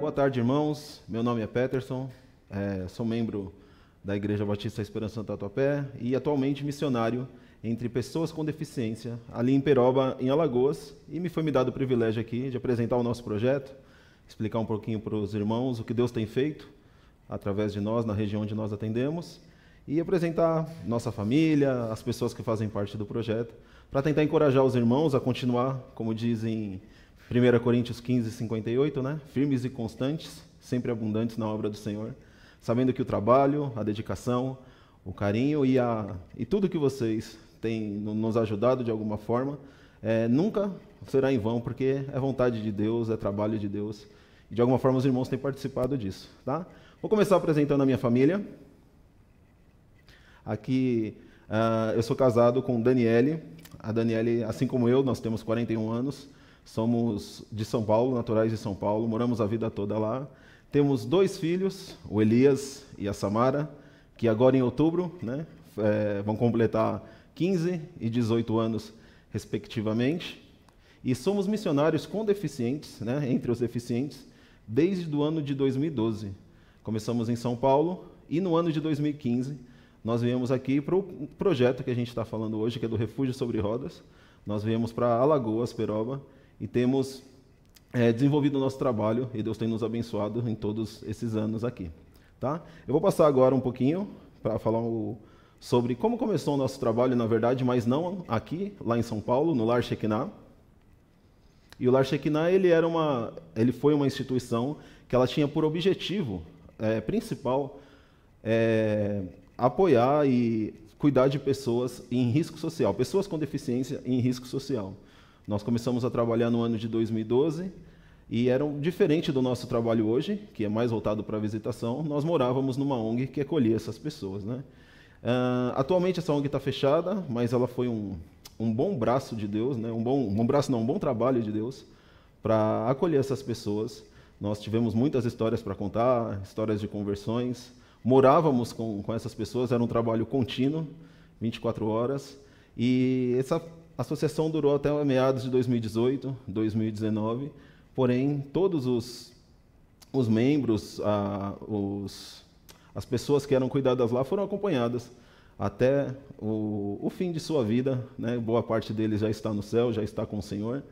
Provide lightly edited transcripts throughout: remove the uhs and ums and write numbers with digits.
Boa tarde, irmãos. Meu nome é Peterson, sou membro da Igreja Batista Esperança do Tatuapé e atualmente missionário entre pessoas com deficiência, ali em Peroba, em Alagoas, e me foi me dado o privilégio aqui de apresentar o nosso projeto, explicar um pouquinho para os irmãos o que Deus tem feito através de nós, na região onde nós atendemos, e apresentar nossa família, as pessoas que fazem parte do projeto, para tentar encorajar os irmãos a continuar, como dizem 1 Coríntios 15, 58, né? Firmes e constantes, sempre abundantes na obra do Senhor, sabendo que o trabalho, a dedicação, o carinho e tudo que vocês têm nos ajudado de alguma forma, nunca será em vão, porque é vontade de Deus, é trabalho de Deus, e de alguma forma os irmãos têm participado disso, tá? Vou começar apresentando a minha família. Aqui, eu sou casado com Daniele. A Daniele, assim como eu, nós temos 41 anos, somos de São Paulo, naturais de São Paulo, moramos a vida toda lá. Temos 2 filhos, o Elias e a Samara, que agora em outubro, né, vão completar 15 e 18 anos, respectivamente. E somos missionários com deficientes, né, entre os deficientes, desde o ano de 2012. Começamos em São Paulo e no ano de 2015 nós viemos aqui para o projeto que a gente está falando hoje, que é do Refúgio Sobre Rodas. Nós viemos para Alagoas, Peroba, e temos desenvolvido o nosso trabalho, e Deus tem nos abençoado em todos esses anos aqui. Tá? Eu vou passar agora um pouquinho para falar sobre como começou o nosso trabalho, na verdade, mas não aqui, lá em São Paulo, no Lar Shekinah. E o Lar Shekinah, ele foi uma instituição que ela tinha por objetivo principal apoiar e cuidar de pessoas em risco social, pessoas com deficiência em risco social. Nós começamos a trabalhar no ano de 2012 e era diferente do nosso trabalho hoje, que é mais voltado para a visitação. Nós morávamos numa ONG que acolhia essas pessoas, né? Atualmente essa ONG está fechada, mas ela foi um bom braço de Deus, né? Um bom trabalho de Deus para acolher essas pessoas. Nós tivemos muitas histórias para contar, histórias de conversões. Morávamos com essas pessoas, era um trabalho contínuo, 24 horas, e essa associação durou até meados de 2018, 2019, porém, todos os membros, as pessoas que eram cuidadas lá foram acompanhadas até o fim de sua vida, né? Boa parte deles já está no céu, já está com o Senhor,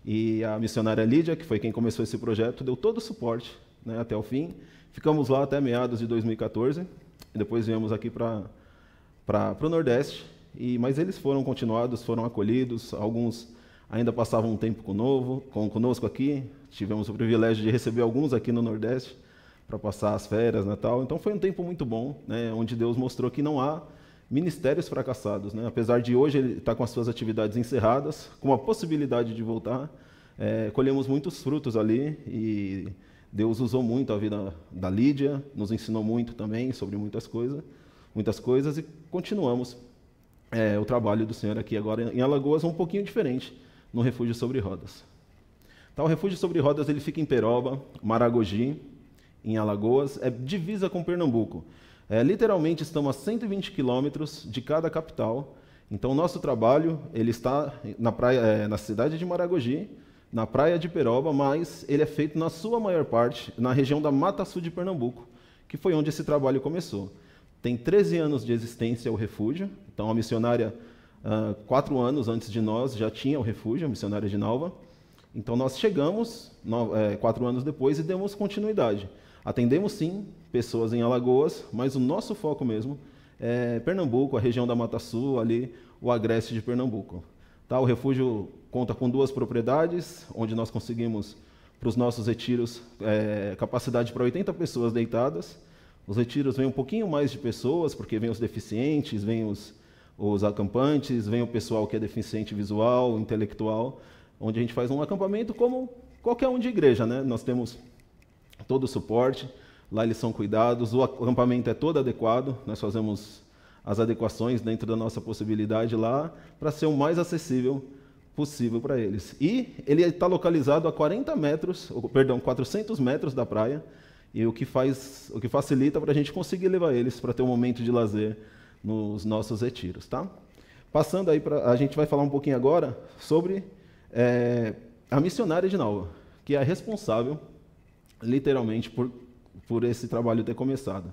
e a missionária Lídia, que foi quem começou esse projeto, deu todo o suporte, né, até o fim. Ficamos lá até meados de 2014, e depois viemos aqui para o Nordeste, mas eles foram continuados, foram acolhidos, alguns ainda passavam um tempo conosco aqui, tivemos o privilégio de receber alguns aqui no Nordeste, para passar as férias, Natal, então foi um tempo muito bom, né, onde Deus mostrou que não há ministérios fracassados, né? Apesar de hoje ele estar com as suas atividades encerradas, com a possibilidade de voltar, colhemos muitos frutos ali, e Deus usou muito a vida da Lídia, nos ensinou muito também sobre muitas coisas, e continuamos o trabalho do Senhor aqui agora em Alagoas, um pouquinho diferente, no Refúgio Sobre Rodas. Então, o Refúgio Sobre Rodas ele fica em Peroba, Maragogi, em Alagoas, divisa com Pernambuco. Literalmente estamos a 120 quilômetros de cada capital. Então, o nosso trabalho ele está na cidade de Maragogi, na praia de Peroba, mas ele é feito na sua maior parte na região da Mata Sul de Pernambuco, que foi onde esse trabalho começou. Tem 13 anos de existência o refúgio, então a missionária, 4 anos antes de nós, já tinha o refúgio, a missionária de Nalva. Então nós chegamos 4 anos depois e demos continuidade. Atendemos sim pessoas em Alagoas, mas o nosso foco mesmo é Pernambuco, a região da Mata Sul, ali o Agreste de Pernambuco. Tá, o refúgio conta com 2 propriedades, onde nós conseguimos, para os nossos retiros, capacidade para 80 pessoas deitadas. Os retiros vêm um pouquinho mais de pessoas, porque vêm os deficientes, vêm os acampantes, vem o pessoal que é deficiente visual, intelectual, onde a gente faz um acampamento como qualquer um de igreja, né? Nós temos todo o suporte, lá eles são cuidados, o acampamento é todo adequado, nós fazemos as adequações dentro da nossa possibilidade lá, para ser o mais acessível possível para eles. E ele está localizado a 400 metros da praia, e o que facilita para a gente conseguir levar eles para ter um momento de lazer nos nossos retiros, tá? Passando aí, a gente vai falar um pouquinho agora sobre a missionária de Nalva, que é a responsável literalmente por esse trabalho ter começado.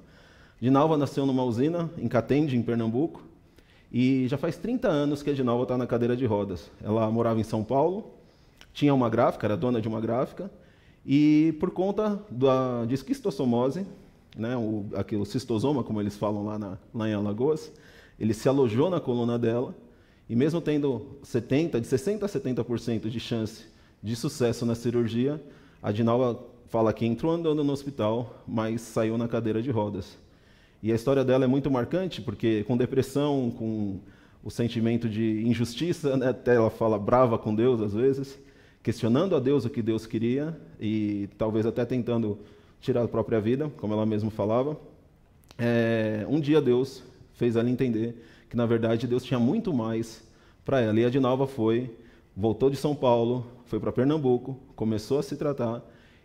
Edinalva nasceu numa usina em Catende, em Pernambuco, e já faz 30 anos que a Edinalva está na cadeira de rodas. Ela morava em São Paulo, tinha uma gráfica, era dona de uma gráfica, e por conta de esquistossomose, né, o cistosoma, como eles falam lá em Alagoas, ele se alojou na coluna dela, e mesmo tendo de 60% a 70% de chance de sucesso na cirurgia, a Edinalva fala que entrou andando no hospital, mas saiu na cadeira de rodas. E a história dela é muito marcante, porque com depressão, com o sentimento de injustiça, né, até ela fala brava com Deus às vezes, questionando a Deus o que Deus queria, e talvez até tentando tirar a própria vida, como ela mesma falava. Um dia Deus fez ela entender que, na verdade, Deus tinha muito mais para ela. E a Edinalva voltou de São Paulo, foi para Pernambuco, começou a se tratar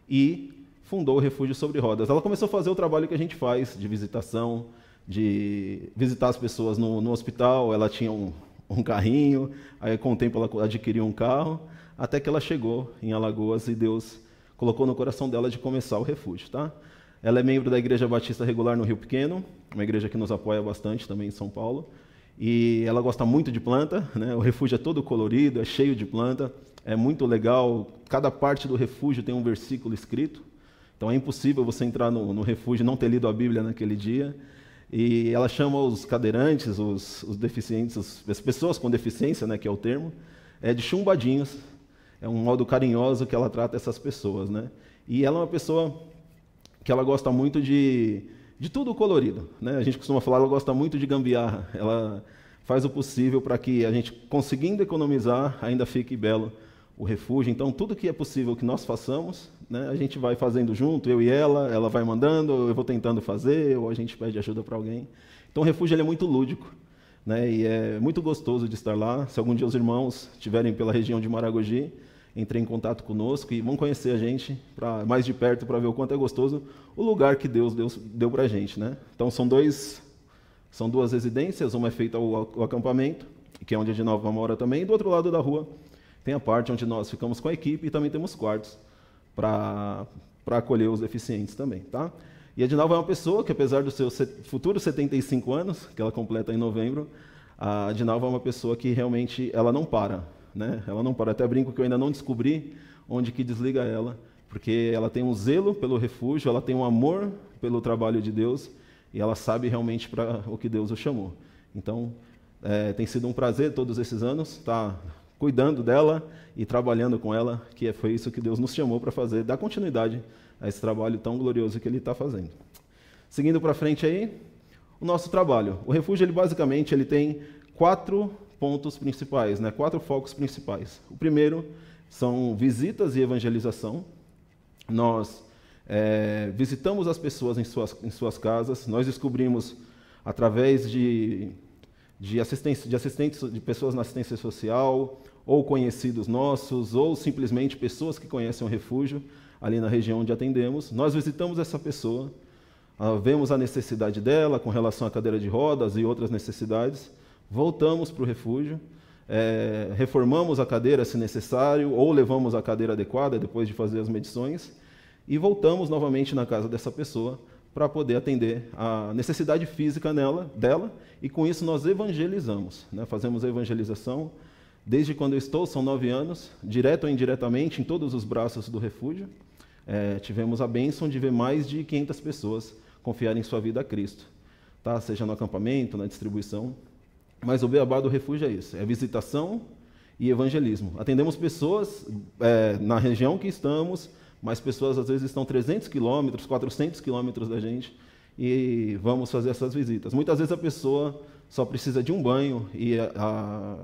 e fundou o Refúgio Sobre Rodas. Ela começou a fazer o trabalho que a gente faz, de visitação, de visitar as pessoas no hospital. Ela tinha um carrinho, aí com o tempo ela adquiriu um carro, até que ela chegou em Alagoas e Deus colocou no coração dela de começar o refúgio. Tá? Ela é membro da Igreja Batista Regular no Rio Pequeno, uma igreja que nos apoia bastante também em São Paulo, e ela gosta muito de planta, né? O refúgio é todo colorido, é cheio de planta, é muito legal, cada parte do refúgio tem um versículo escrito, então é impossível você entrar no refúgio e não ter lido a Bíblia naquele dia. E ela chama os cadeirantes, os deficientes, as pessoas com deficiência, né, que é o termo, de chumbadinhos. É um modo carinhoso que ela trata essas pessoas, né? E ela é uma pessoa que ela gosta muito de tudo colorido, né? A gente costuma falar, ela gosta muito de gambiarra. Ela faz o possível para que a gente, conseguindo economizar, ainda fique belo o refúgio. Então, tudo que é possível que nós façamos, né, a gente vai fazendo junto, eu e ela vai mandando, eu vou tentando fazer, ou a gente pede ajuda para alguém. Então, o refúgio ele é muito lúdico, né, e é muito gostoso de estar lá. Se algum dia os irmãos estiverem pela região de Maragogi, entrem em contato conosco e vão conhecer a gente mais de perto para ver o quanto é gostoso o lugar que Deus deu para a gente. Né? Então, são duas residências, uma é feita o acampamento, que é onde a Edinalva mora também, e do outro lado da rua tem a parte onde nós ficamos com a equipe e também temos quartos para acolher os deficientes também. Tá? E a Edinalva é uma pessoa que, apesar dos seus futuros 75 anos, que ela completa em novembro, a Edinalva é uma pessoa que realmente ela não para. Né? Ela não para. Até brinco que eu ainda não descobri onde que desliga ela, porque ela tem um zelo pelo refúgio, ela tem um amor pelo trabalho de Deus e ela sabe realmente para o que Deus o chamou. Então, tem sido um prazer todos esses anos estar cuidando dela e trabalhando com ela, que foi isso que Deus nos chamou para fazer, dar continuidade a esse trabalho tão glorioso que Ele está fazendo. Seguindo para frente aí, o nosso trabalho. O refúgio, ele tem 4 pontos principais, né? 4 focos principais. O primeiro são visitas e evangelização. Nós visitamos as pessoas em suas casas, nós descobrimos através de assistentes, de pessoas na assistência social, ou conhecidos nossos, ou simplesmente pessoas que conhecem o refúgio, ali na região onde atendemos. Nós visitamos essa pessoa, vemos a necessidade dela com relação à cadeira de rodas e outras necessidades, voltamos para o refúgio, reformamos a cadeira se necessário, ou levamos a cadeira adequada depois de fazer as medições, e voltamos novamente na casa dessa pessoa para poder atender a necessidade física dela, e com isso nós evangelizamos, né? Fazemos a evangelização. Desde quando eu estou, são 9 anos, direto ou indiretamente, em todos os braços do refúgio. Tivemos a bênção de ver mais de 500 pessoas confiarem sua vida a Cristo, tá? Seja no acampamento, na distribuição. Mas o beabá do refúgio é isso, é visitação e evangelismo. Atendemos pessoas na região que estamos, mas pessoas às vezes estão 300 quilômetros, 400 quilômetros da gente, e vamos fazer essas visitas. Muitas vezes a pessoa só precisa de um banho e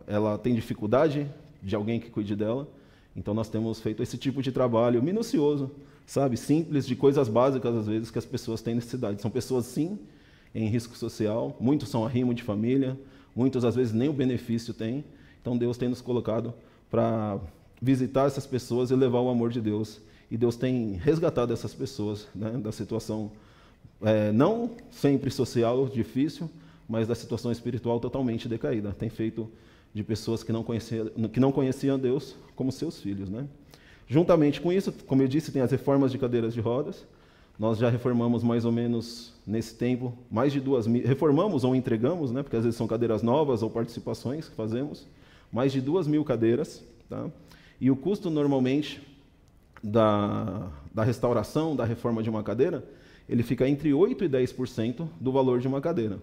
ela tem dificuldade de alguém que cuide dela. Então nós temos feito esse tipo de trabalho minucioso, sabe, simples, de coisas básicas às vezes que as pessoas têm necessidade. São pessoas sim em risco social, muitos são arrimo de família, muitos às vezes nem o benefício têm. Então Deus tem nos colocado para visitar essas pessoas e levar o amor de Deus. E Deus tem resgatado essas pessoas, né, da situação não sempre social difícil, mas da situação espiritual totalmente decaída. Tem feito de pessoas que não conheciam Deus como seus filhos. Né? Juntamente com isso, como eu disse, tem as reformas de cadeiras de rodas. Nós já reformamos mais ou menos, nesse tempo, mais de 2.000, reformamos ou entregamos, né, porque às vezes são cadeiras novas ou participações que fazemos, mais de 2.000 cadeiras. Tá? E o custo, normalmente, da restauração, da reforma de uma cadeira, ele fica entre 8% e 10% do valor de uma cadeira.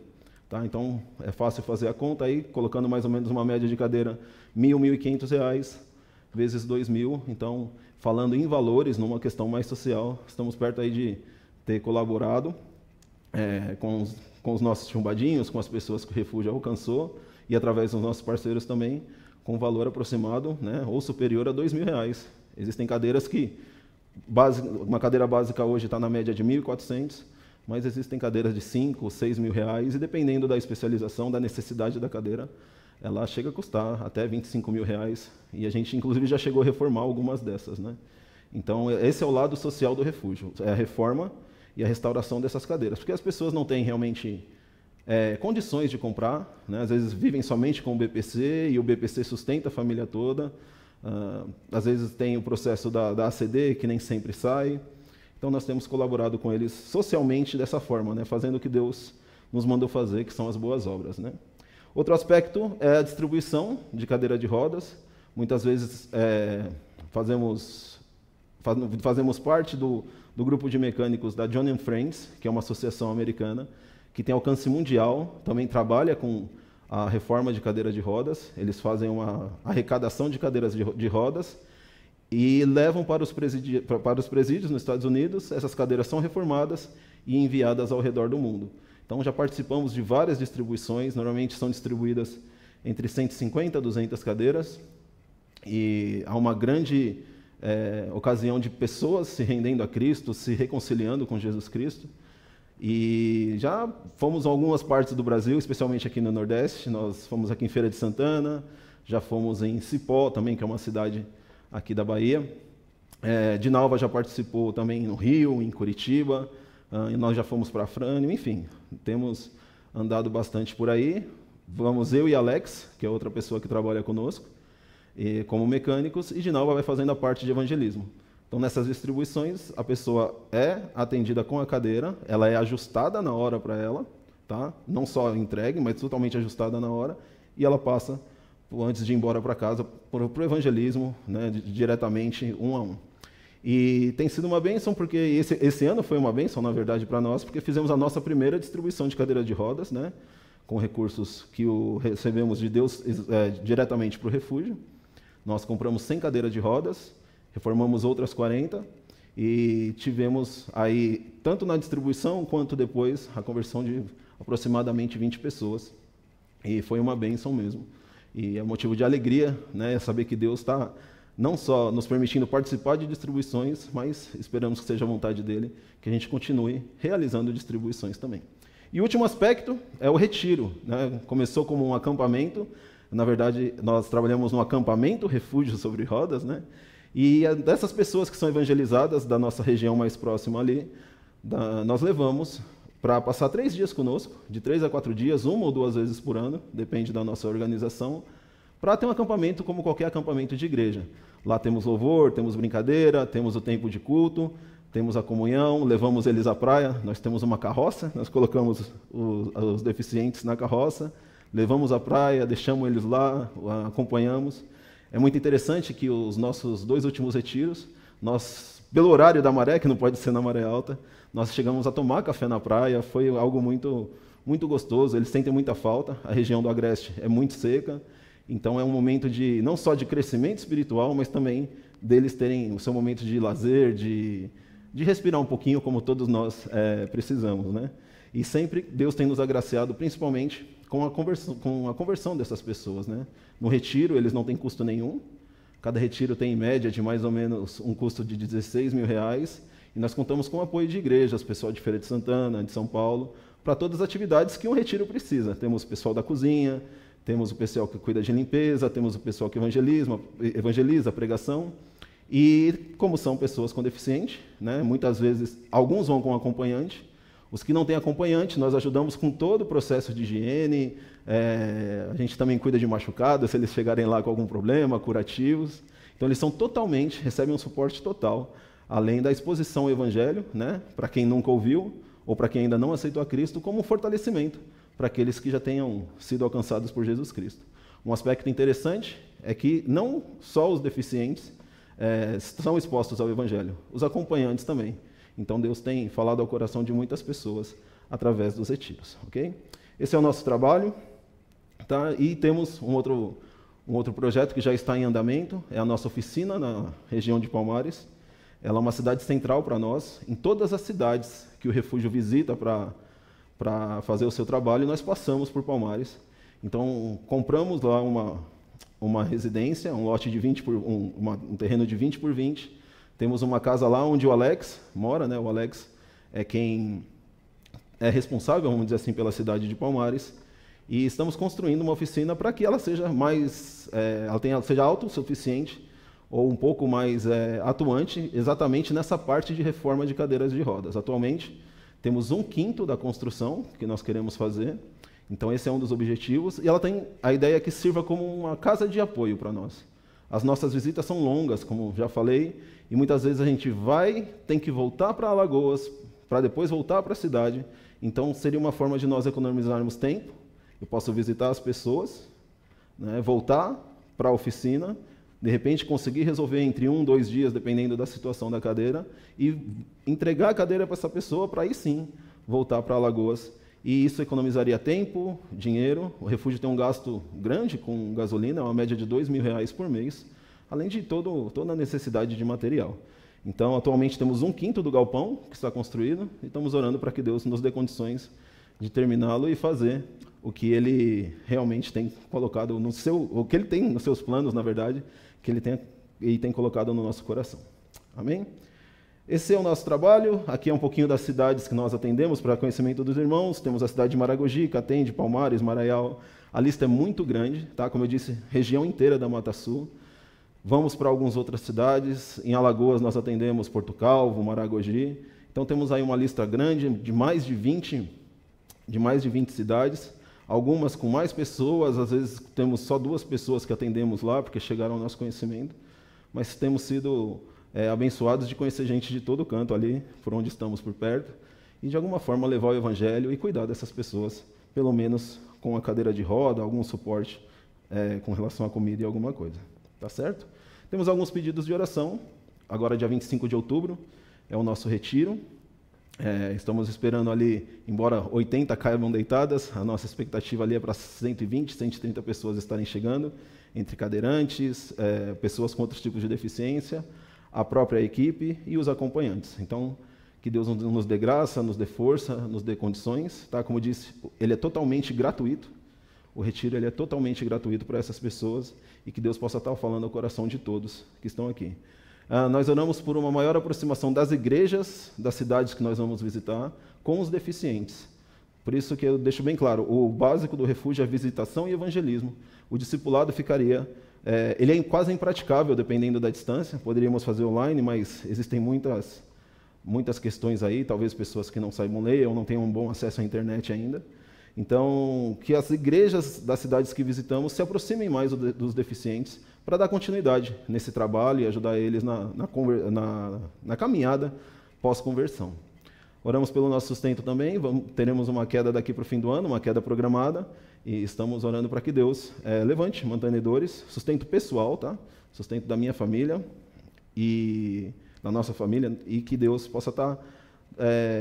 Tá? Então, é fácil fazer a conta aí, colocando mais ou menos uma média de cadeira R$ 1.000, R$ 1.500, vezes 2.000. Então, falando em valores, numa questão mais social, estamos perto aí de ter colaborado com os nossos chumbadinhos, com as pessoas que o refúgio alcançou, e através dos nossos parceiros também, com valor aproximado, né, ou superior a R$ 2.000. Existem cadeiras que, uma cadeira básica hoje está na média de R$ 1.400, mas existem cadeiras de R$ 5.000, R$ 6.000, e dependendo da especialização, da necessidade da cadeira, ela chega a custar até R$ 25.000, e a gente, inclusive, já chegou a reformar algumas dessas. Né? Então, esse é o lado social do refúgio, é a reforma e a restauração dessas cadeiras, porque as pessoas não têm realmente condições de comprar, né? Às vezes vivem somente com o BPC, e o BPC sustenta a família toda, às vezes tem o processo da ACD, que nem sempre sai. Então, nós temos colaborado com eles socialmente dessa forma, né? Fazendo o que Deus nos mandou fazer, que são as boas obras. Né? Outro aspecto é a distribuição de cadeira de rodas. Muitas vezes fazemos parte do grupo de mecânicos da John & Friends, que é uma associação americana, que tem alcance mundial, também trabalha com a reforma de cadeira de rodas. Eles fazem uma arrecadação de cadeiras de rodas e levam para os presídios nos Estados Unidos. Essas cadeiras são reformadas e enviadas ao redor do mundo. Então, já participamos de várias distribuições, normalmente são distribuídas entre 150 a 200 cadeiras, e há uma grande ocasião de pessoas se rendendo a Cristo, se reconciliando com Jesus Cristo. E já fomos a algumas partes do Brasil, especialmente aqui no Nordeste. Nós fomos aqui em Feira de Santana, já fomos em Cipó também, que é uma cidade aqui da Bahia. Dinalva já participou também no Rio, em Curitiba, e nós já fomos para Frânio, enfim, temos andado bastante por aí. Vamos eu e Alex, que é outra pessoa que trabalha conosco, como mecânicos, e Dinalva vai fazendo a parte de evangelismo. Então, nessas distribuições, a pessoa é atendida com a cadeira, ela é ajustada na hora para ela, tá? Não só entregue, mas totalmente ajustada na hora, e ela passa, antes de ir embora para casa, para o evangelismo, né, diretamente, um a um. E tem sido uma bênção, porque esse ano foi uma bênção, na verdade, para nós, porque fizemos a nossa primeira distribuição de cadeira de rodas, né, com recursos que recebemos de Deus diretamente para o refúgio. Nós compramos 100 cadeiras de rodas, reformamos outras 40 e tivemos aí, tanto na distribuição quanto depois, a conversão de aproximadamente 20 pessoas. E foi uma bênção mesmo. E é motivo de alegria, né, saber que Deus está não só nos permitindo participar de distribuições, mas esperamos que seja a vontade dele, que a gente continue realizando distribuições também. E o último aspecto é o retiro. Né? Começou como um acampamento, na verdade, nós trabalhamos no acampamento Refúgio sobre Rodas, né? E dessas pessoas que são evangelizadas da nossa região mais próxima ali, nós levamos para passar 3 dias conosco, de 3 a 4 dias, 1 ou 2 vezes por ano, depende da nossa organização, para ter um acampamento como qualquer acampamento de igreja. Lá temos louvor, temos brincadeira, temos o tempo de culto, temos a comunhão, levamos eles à praia, nós temos uma carroça, nós colocamos os deficientes na carroça, levamos à praia, deixamos eles lá, acompanhamos. É muito interessante que os nossos 2 últimos retiros, nós, pelo horário da maré, que não pode ser na maré alta, nós chegamos a tomar café na praia, foi algo muito, muito gostoso, eles sentem muita falta, a região do Agreste é muito seca, então é um momento não só de crescimento espiritual, mas também deles terem o seu momento de lazer, de respirar um pouquinho, como todos nós precisamos. Né? E sempre Deus tem nos agraciado, principalmente com a conversão dessas pessoas. Né? No retiro, eles não têm custo nenhum. Cada retiro tem, em média, de mais ou menos um custo de R$16.000. E nós contamos com o apoio de igrejas, pessoal de Feira de Santana, de São Paulo, para todas as atividades que um retiro precisa. Temos o pessoal da cozinha, temos o pessoal que cuida de limpeza, temos o pessoal que evangeliza a pregação. E como são pessoas com deficiente, né, muitas vezes, alguns vão com acompanhante. Os que não têm acompanhante, nós ajudamos com todo o processo de higiene, a gente também cuida de machucados, se eles chegarem lá com algum problema, curativos. Então eles recebem um suporte total, além da exposição ao Evangelho, né, para quem nunca ouviu, ou para quem ainda não aceitou a Cristo, como um fortalecimento para aqueles que já tenham sido alcançados por Jesus Cristo. Um aspecto interessante é que não só os deficientes são expostos ao Evangelho, os acompanhantes também. Então Deus tem falado ao coração de muitas pessoas através dos retiros, ok? Esse é o nosso trabalho, tá? E temos um outro projeto que já está em andamento, é a nossa oficina na região de Palmares. Ela é uma cidade central para nós. Em todas as cidades que o Refúgio visita para fazer o seu trabalho, nós passamos por Palmares. Então, compramos lá uma residência, um lote de 20 um terreno de 20 por 20. Temos uma casa lá onde o Alex mora, né? O Alex é quem é responsável, vamos dizer assim, pela cidade de Palmares. E estamos construindo uma oficina para que ela seja seja autossuficiente ou um pouco mais atuante exatamente nessa parte de reforma de cadeiras de rodas. Atualmente, temos 1/5 da construção que nós queremos fazer. Então, esse é um dos objetivos. E ela tem a ideia que sirva como uma casa de apoio para nós. As nossas visitas são longas, como já falei, e muitas vezes a gente tem que voltar para Alagoas, para depois voltar para a cidade. Então, seria uma forma de nós economizarmos tempo. Eu posso visitar as pessoas, né, voltar para a oficina, de repente conseguir resolver entre 1 ou 2 dias, dependendo da situação da cadeira, e entregar a cadeira para essa pessoa, para aí sim voltar para Alagoas. E isso economizaria tempo, dinheiro. O refúgio tem um gasto grande com gasolina, uma média de R$2.000 por mês, além de toda a necessidade de material. Então, atualmente temos 1/5 do galpão que está construído e estamos orando para que Deus nos dê condições de terminá-lo e fazer o que Ele realmente tem colocado o que Ele tem nos seus planos, na verdade, que Ele tem colocado no nosso coração. Amém? Esse é o nosso trabalho. Aqui é um pouquinho das cidades que nós atendemos para conhecimento dos irmãos. Temos a cidade de Maragogi, Catende, Palmares, Maraial. A lista é muito grande, tá? Como eu disse, região inteira da Mata Sul. Vamos para algumas outras cidades. Em Alagoas nós atendemos Porto Calvo, Maragogi. Então temos aí uma lista grande de mais de 20 cidades. Algumas com mais pessoas, às vezes temos só 2 pessoas que atendemos lá, porque chegaram ao nosso conhecimento. Mas temos sido abençoados de conhecer gente de todo canto ali, por onde estamos por perto, e de alguma forma levar o Evangelho e cuidar dessas pessoas, pelo menos com a cadeira de roda, algum suporte com relação à comida e alguma coisa. Tá certo? Temos alguns pedidos de oração. Agora, dia 25 de outubro, é o nosso retiro. Estamos esperando ali, embora 80 caibam deitadas, a nossa expectativa ali é para 120, 130 pessoas estarem chegando, entre cadeirantes, pessoas com outros tipos de deficiência, a própria equipe e os acompanhantes. Então, que Deus nos dê graça, nos dê força, nos dê condições. Tá? Como eu disse, ele é totalmente gratuito. O retiro ele é totalmente gratuito para essas pessoas e que Deus possa estar falando ao coração de todos que estão aqui. Nós oramos por uma maior aproximação das igrejas, das cidades que nós vamos visitar, com os deficientes. Por isso que eu deixo bem claro, o básico do refúgio é visitação e evangelismo. O discipulado ficaria... ele é quase impraticável, dependendo da distância. Poderíamos fazer online, mas existem muitas questões aí, talvez pessoas que não saibam ler ou não tenham um bom acesso à internet ainda. Então, que as igrejas das cidades que visitamos se aproximem mais dos deficientes para dar continuidade nesse trabalho e ajudar eles na caminhada pós-conversão. Oramos pelo nosso sustento também. Teremos uma queda daqui para o fim do ano, uma queda programada, e estamos orando para que Deus levante mantenedores, sustento pessoal, tá? Sustento da minha família e da nossa família, e que Deus possa estar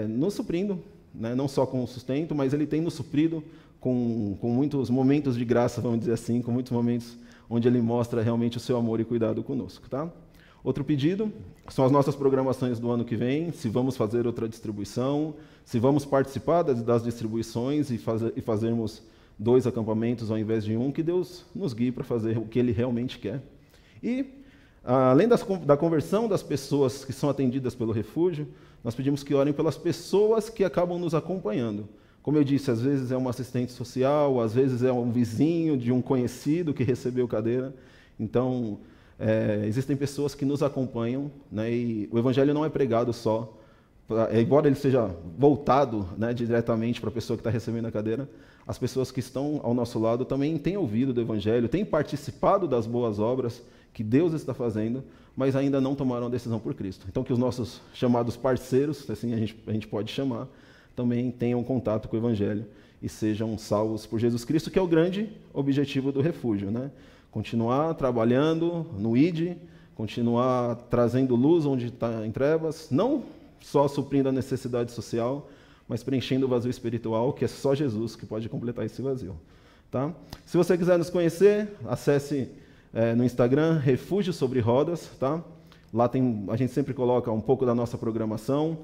nos suprindo, né? Não só com o sustento, mas Ele tem nos suprido com muitos momentos de graça, vamos dizer assim, com muitos momentos onde Ele mostra realmente o seu amor e cuidado conosco. Tá? Outro pedido são as nossas programações do ano que vem, se vamos fazer outra distribuição, se vamos participar das distribuições e fazermos 2 acampamentos ao invés de 1, que Deus nos guie para fazer o que Ele realmente quer. E, além da conversão das pessoas que são atendidas pelo refúgio, nós pedimos que orem pelas pessoas que acabam nos acompanhando. Como eu disse, às vezes é um assistente social, às vezes é um vizinho de um conhecido que recebeu cadeira. Então, existem pessoas que nos acompanham, né, e o Evangelho não é pregado só embora ele seja voltado, né, diretamente para a pessoa que está recebendo a cadeira, as pessoas que estão ao nosso lado também têm ouvido do Evangelho, têm participado das boas obras que Deus está fazendo, mas ainda não tomaram a decisão por Cristo. Então, que os nossos chamados parceiros, assim a gente pode chamar, também tenham contato com o Evangelho e sejam salvos por Jesus Cristo, que é o grande objetivo do refúgio, né? Continuar trabalhando no ID, continuar trazendo luz onde está em trevas, não só suprindo a necessidade social, mas preenchendo o vazio espiritual, que é só Jesus que pode completar esse vazio. Tá? Se você quiser nos conhecer, acesse no Instagram, Refúgio Sobre Rodas. Tá? Lá a gente sempre coloca um pouco da nossa programação.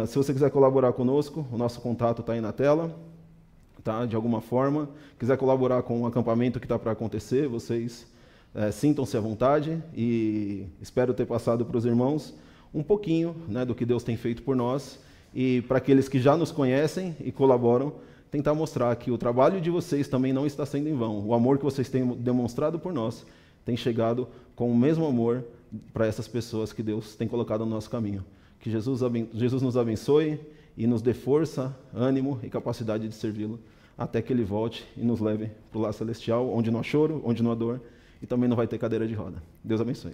Se você quiser colaborar conosco, o nosso contato está aí na tela. Tá? De alguma forma, quiser colaborar com o acampamento que está para acontecer, vocês sintam-se à vontade, e espero ter passado para os irmãos um pouquinho, né, do que Deus tem feito por nós, e para aqueles que já nos conhecem e colaboram, tentar mostrar que o trabalho de vocês também não está sendo em vão. O amor que vocês têm demonstrado por nós tem chegado com o mesmo amor para essas pessoas que Deus tem colocado no nosso caminho. Que Jesus nos abençoe e nos dê força, ânimo e capacidade de servi-lo, até que Ele volte e nos leve para o lar celestial, onde não há choro, onde não há dor, e também não vai ter cadeira de roda. Deus abençoe.